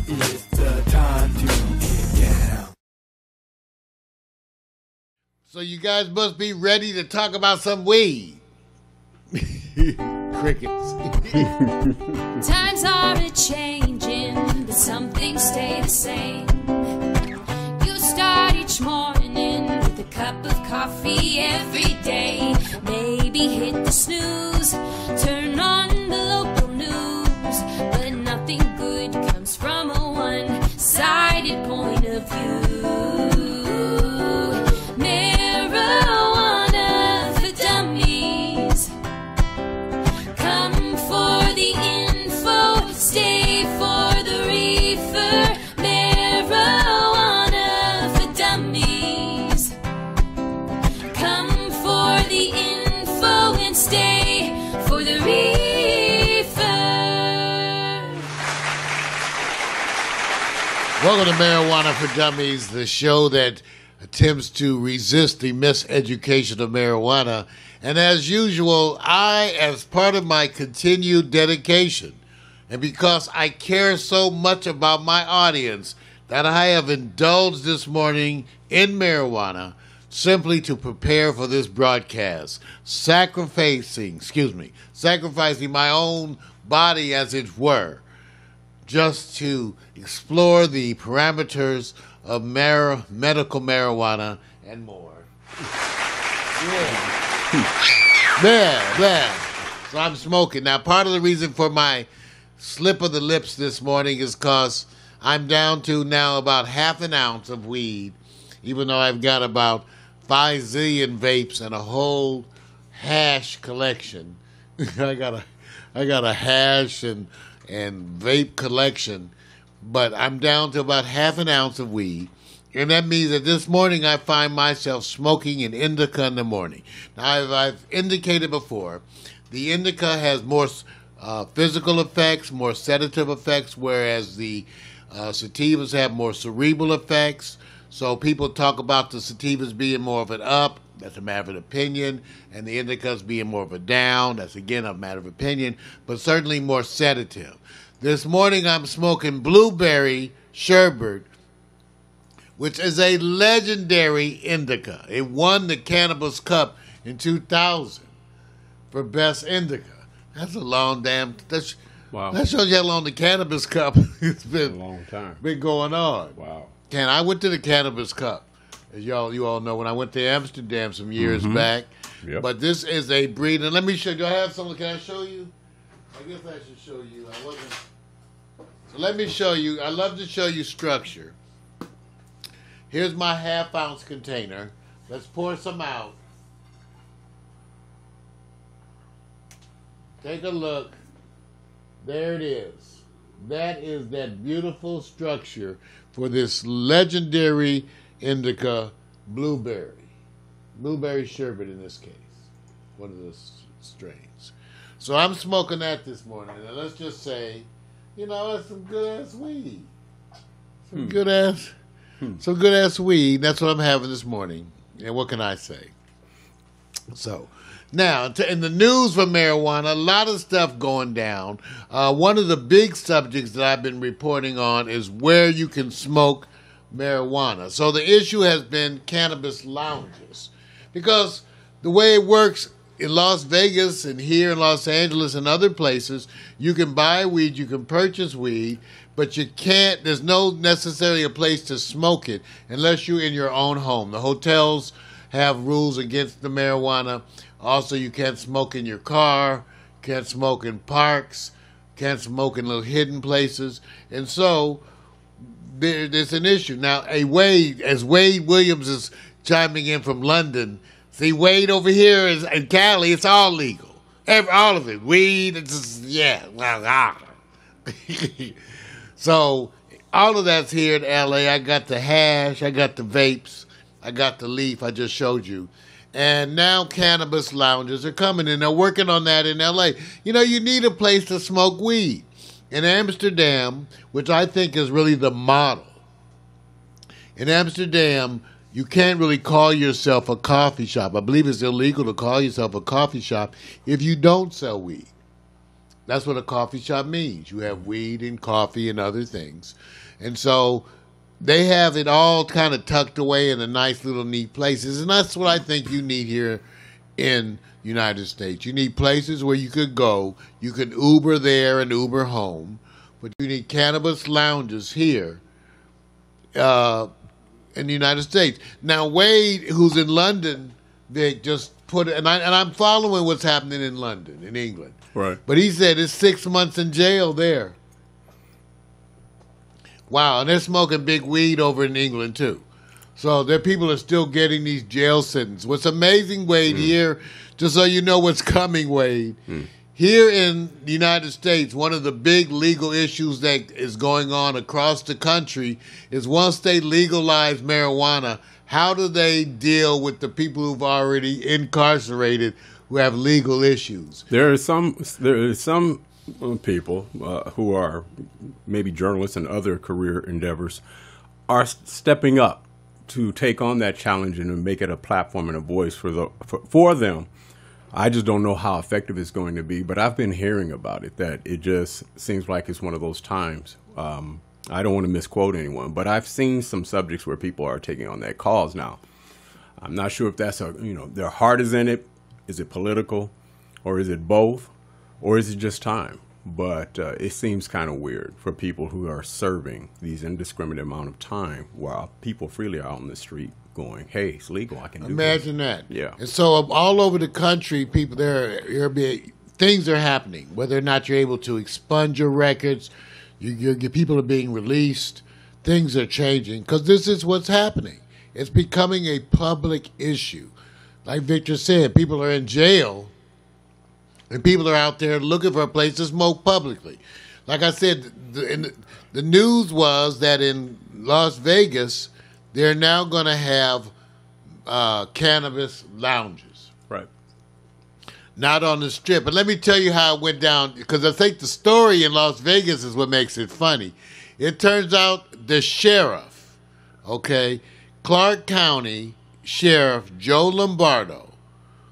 It's the time to get down. So you guys must be ready to talk about some weed. Crickets. Times are a-changing, but some things stay the same. You start each morning with a cup of coffee every day. Maybe hit the snooze, turn on the local news, but nothing good comes from a one-sided point of view. Marijuana for dummies. Come for the info, stay for the reefer. Marijuana for dummies. Come for the info and stay for the reefer. Welcome to Marijuana for Dummies, the show that attempts to resist the miseducation of marijuana. And as usual, I, as part of my continued dedication, and because I care so much about my audience, that I have indulged this morning in marijuana simply to prepare for this broadcast, sacrificing my own body, as it were, just to explore the parameters of medical marijuana and more. Yeah. So I'm smoking. Now, part of the reason for my slip of the lips this morning is because I'm down to now about half an ounce of weed, even though I've got about 5 zillion vapes and a whole hash collection. I got a hash and vape collection, but I'm down to about half an ounce of weed. And that means that this morning I find myself smoking an indica in the morning. Now, I've indicated before, the indica has more physical effects, more sedative effects, whereas the sativas have more cerebral effects. So people talk about the sativas being more of an up. That's a matter of opinion. And the indicas being more of a down. That's, again, a matter of opinion. But certainly more sedative. This morning I'm smoking blueberry sherbet, which is a legendary indica. It won the Cannabis Cup in 2000 for Best Indica. That's a long damn... Wow. That shows you how long the Cannabis Cup has been, a long time. Been going on. Wow. And I went to the Cannabis Cup, as you all know, when I went to Amsterdam some years back. Yep. But this is a breed. And let me show you. Do I have something? Can I show you? I guess I should show you. I wasn't... So let me show you. I love to show you structure. Here's my half-ounce container. Let's pour some out. Take a look. There it is. That is that beautiful structure for this legendary indica blueberry. Blueberry sherbet in this case. One of the strains. So I'm smoking that this morning. And let's just say, that's some good-ass weed. Some good-ass weed. That's what I'm having this morning. And what can I say? So, now, in the news for marijuana, a lot of stuff going down. One of the big subjects that I've been reporting on is where you can smoke marijuana. So the issue has been cannabis lounges. Because the way it works in Las Vegas and here in Los Angeles and other places, you can buy weed, you can purchase weed, but you can't, there's no necessarily a place to smoke it unless you're in your own home. The hotels have rules against the marijuana. Also, you can't smoke in your car, can't smoke in parks, can't smoke in little hidden places. And so there's an issue. Now, as Wade Williams is chiming in from London, see, Wade over here in Cali, it's all legal. All of it. Weed, it's just, yeah. So all of that's here in L.A. I got the hash, I got the vapes, I got the leaf I just showed you. And now cannabis lounges are coming, and they're working on that in L.A. You need a place to smoke weed. In Amsterdam, which I think is really the model, in Amsterdam, you can't really call yourself a coffee shop. I believe it's illegal to call yourself a coffee shop if you don't sell weed. That's what a coffee shop means. You have weed and coffee and other things. And so they have it all kind of tucked away in a nice little neat places. And that's what I think you need here in the United States. You need places where you could go. You could Uber there and Uber home. But you need cannabis lounges here in the United States. Now, Wade, who's in London, Vic, just put it, and I'm following what's happening in London, in England. Right. But he said it's 6 months in jail there. Wow, and they're smoking big weed over in England too. So their people are still getting these jail sentences. What's amazing, Wade, here, just so you know what's coming, Wade, here in the United States, one of the big legal issues that is going on across the country is once they legalize marijuana, how do they deal with the people who've already incarcerated who have legal issues? There are some people who are maybe journalists and other career endeavors are stepping up to take on that challenge and to make it a platform and a voice for them. I just don't know how effective it's going to be, but I've been hearing about it, that it just seems like it's one of those times. I don't want to misquote anyone, but I've seen some subjects where people are taking on that cause now. I'm not sure if that's their heart is in it. Is it political, or is it both, or is it just time? But it seems kind of weird for people who are serving these indiscriminate amount of time while people freely are out on the street going, hey, it's legal, I can do this. Imagine that. Yeah. And so all over the country, people things are happening. Whether or not you're able to expunge your records, your people are being released, things are changing because this is what's happening. It's becoming a public issue. Like Victor said, people are in jail and people are out there looking for a place to smoke publicly. Like I said, the news was that in Las Vegas, they're now going to have cannabis lounges. Right. Not on the Strip. But let me tell you how it went down, because I think the story in Las Vegas is what makes it funny. It turns out the sheriff, Clark County Sheriff Joe Lombardo,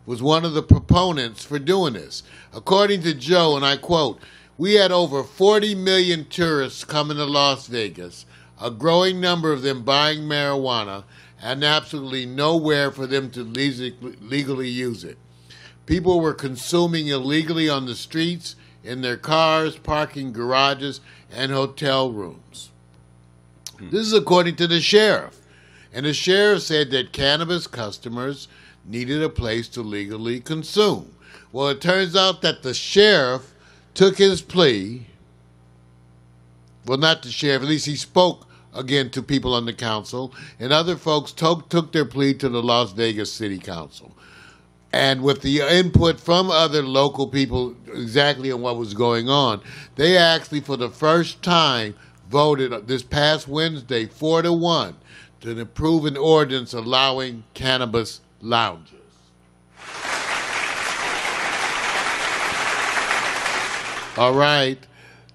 was one of the proponents for doing this. According to Joe, and I quote, "We had over 40 million tourists coming to Las Vegas, a growing number of them buying marijuana, and absolutely nowhere for them to legally use it. People were consuming illegally on the streets, in their cars, parking garages, and hotel rooms." This is according to the sheriff. And the sheriff said that cannabis customers needed a place to legally consume. Well, it turns out that the sheriff took his plea. Well, not the sheriff. At least he spoke again to people on the council. And other folks took their plea to the Las Vegas City Council. And with the input from other local people exactly on what was going on, they actually, for the first time, voted this past Wednesday 4-1 to approve an ordinance allowing cannabis lounges. All right.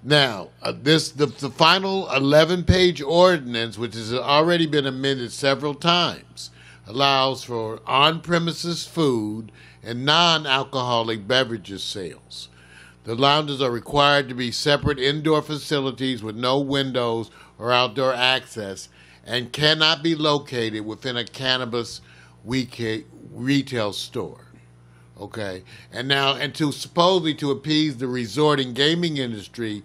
Now, the final 11-page ordinance, which has already been amended several times, allows for on-premises food and non-alcoholic beverages sales. The lounges are required to be separate indoor facilities with no windows or outdoor access and cannot be located within a cannabis retail store. Okay, and to supposedly to appease the resort and gaming industry,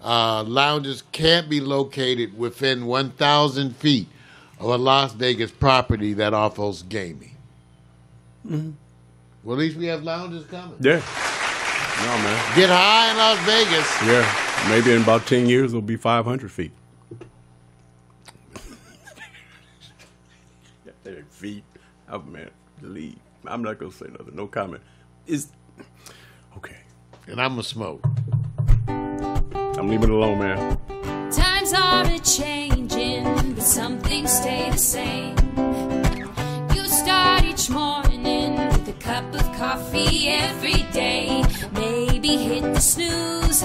lounges can't be located within 1,000 feet of a Las Vegas property that offers gaming. Mm-hmm. Well, at least we have lounges coming. Yeah. No, man. Get high in Las Vegas. Yeah. Maybe in about 10 years, it'll be 500 feet. Feet. Oh, man. Leave. I'm not going to say nothing. No comment. Okay. And I'm going to smoke. I'm leaving it alone, man. Times are a-changing, but some things stay the same. You start each morning with a cup of coffee every day. Maybe hit the snooze,